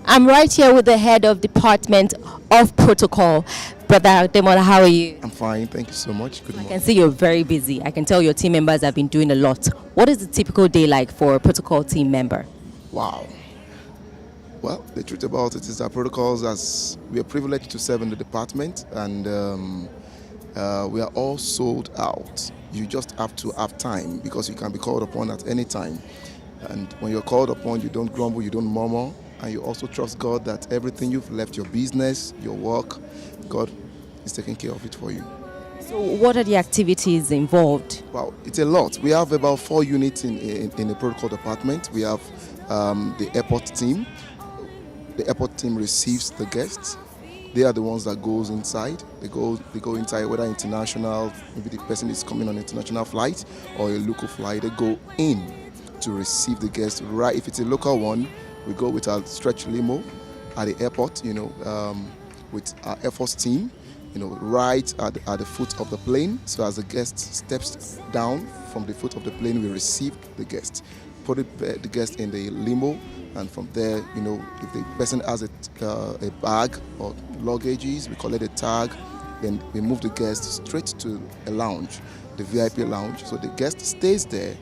I'm right here with the head of Department of Protocol. Brother Demola, how are you? I'm fine, thank you so much. Good I can morning. see you're very busy. I can tell your team members have been doing a lot. What is a typical day like for a protocol team member? Wow. Well, the truth about it is that protocols, as we are privileged to serve in the department, and we are all sold out. You just have to have time because you can be called upon at any time. And when you're called upon, you don't grumble, you don't murmur, and you also trust God that everything you've left, your business, your work, God is taking care of it for you. So, what are the activities involved? Wow, it's a lot. We have about 4 units in the protocol department. We have the airport team. The airport team receives the guests. They are the ones that goes inside. They go inside, whether international, maybe the person is coming on an international flight or a local flight. They go in to receive the guests. Right, if it's a local one, we go with our stretch limo at the airport. With our Air Force team. Right at the foot of the plane. So as the guest steps down from the foot of the plane, we receive the guest, put the guest in the limo, and from there, if the person has a bag or luggages, we collect a tag, then we move the guest straight to a lounge, the VIP lounge. So the guest stays there,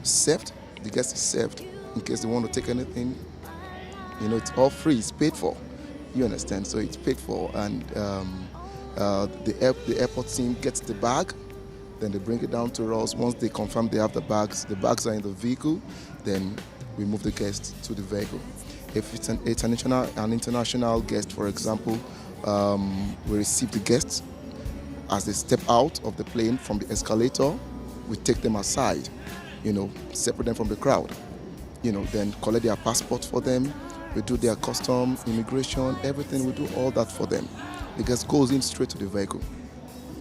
served. The guest is served in case they want to take anything. It's all free. It's paid for. You understand? So it's paid for, and the airport team gets the bag, then they bring it down to us. Once they confirm they have the bags are in the vehicle, then we move the guest to the vehicle. If it's an international guest, for example, we receive the guests as they step out of the plane from the escalator. We take them aside, separate them from the crowd, then collect their passport for them. We do their custom, immigration, everything. We do all that for them. The guest goes in straight to the vehicle.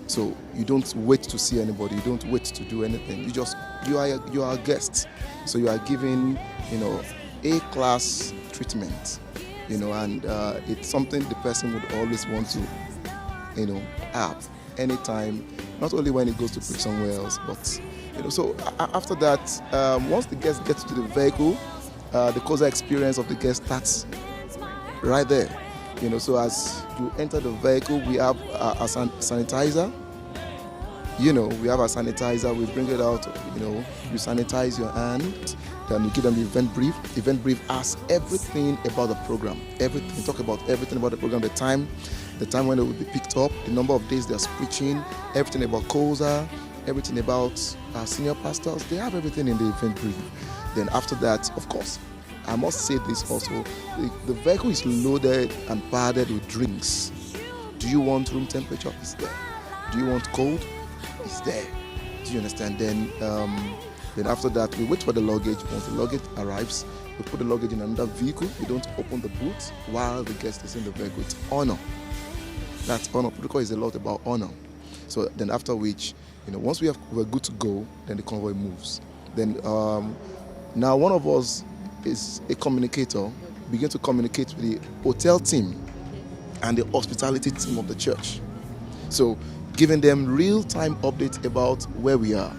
So you don't wait to see anybody. You don't wait to do anything. You are a guest. So you are given, A-class treatment, and it's something the person would always want to, have anytime. Not only when he goes to preach somewhere else, but So after that, once the guest gets to the vehicle, the Coza experience of the guest starts right there. So as you enter the vehicle, we have a sanitizer. We have a sanitizer. We bring it out. You sanitize your hand. Then you give them the event brief. The event brief asks everything about the program. Everything. Talk about everything about the program. The time when it will be picked up. The number of days they're preaching. Everything about Coza. Everything about our senior pastors. They have everything in the event brief. Then after that, of course, I must say this also, the vehicle is loaded and padded with drinks. Do you want room temperature? It's there. Do you want cold? It's there. Do you understand? Then after that, we wait for the luggage. Once the luggage arrives, we put the luggage in another vehicle. We don't open the boot while the guest is in the vehicle. It's honor. That's honor. Protocol is a lot about honor. So then after which, once we're good to go, then the convoy moves. Then now one of us is a communicator, begin to communicate with the hotel team and the hospitality team of the church. So giving them real-time updates about where we are,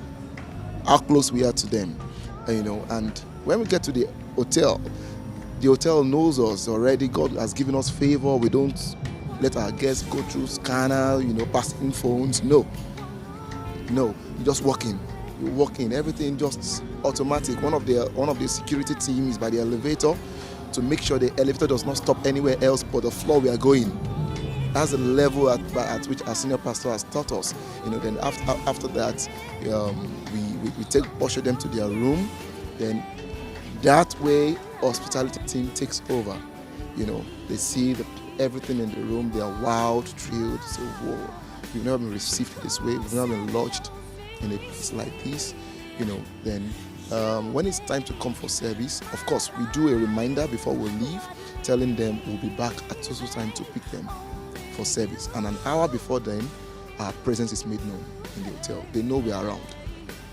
how close we are to them, and when we get to the hotel knows us already. God has given us favor. We don't let our guests go through scanner, passing phones. No, you just walk in. You walk in, everything just automatic. One of the security team is by the elevator to make sure the elevator does not stop anywhere else but the floor we are going. That's the level at which our senior pastor has taught us. Then after that, we usher them to their room. Then that way, hospitality team takes over. They see everything in the room. They are wowed, thrilled. So, whoa, we've never been received this way. We've never been lodged in a place like this. Then when it's time to come for service, of course, we do a reminder before we leave, telling them we'll be back at so time to pick them for service. And an hour before then, our presence is made known in the hotel. They know we are around.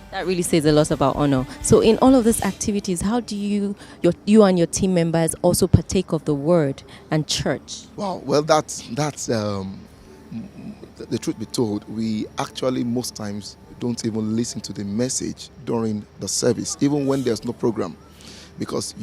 That really says a lot about honor. So in all of these activities, how do you and your team members also partake of the word and church? Wow, well, that's the truth be told, we actually most times don't even listen to the message during the service, even when there's no program. because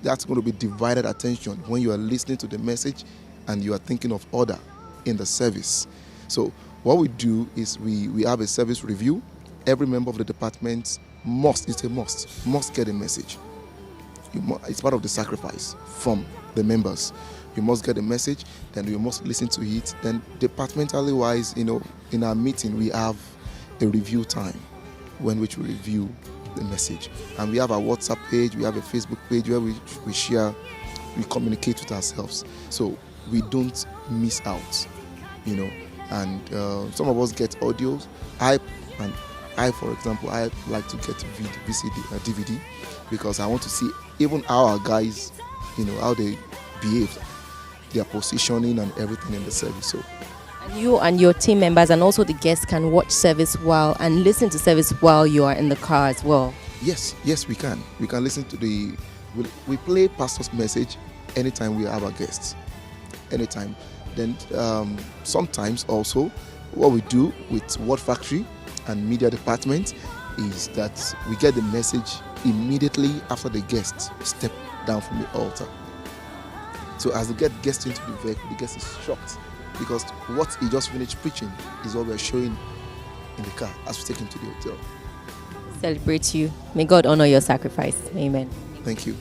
that's going to be divided attention when you are listening to the message and you are thinking of order in the service. So what we do is we have a service review. Every member of the department must get a message. It's part of the sacrifice from the members. You must get a message, then you must listen to it. Then departmentally wise, in our meeting we have a review time which we review the message. And we have our WhatsApp page, we have a Facebook page where we share, we communicate with ourselves. So we don't miss out, And some of us get audios. I, for example, I like to get DVD because I want to see even how our guys, how they behave, their positioning and everything in the service. So And you and your team members and also the guests can watch service and listen to service while you are in the car as well. Yes, we can. We can listen to we play pastor's message anytime we have our guests. Anytime. Then sometimes also what we do with Word Factory and media department is that we get the message immediately after the guests step down from the altar. So as they get guests into the vehicle, the guest is shocked because what he just finished preaching is what we're showing in the car as we take him to the hotel. Celebrate you. May God honor your sacrifice. Amen. Thank you.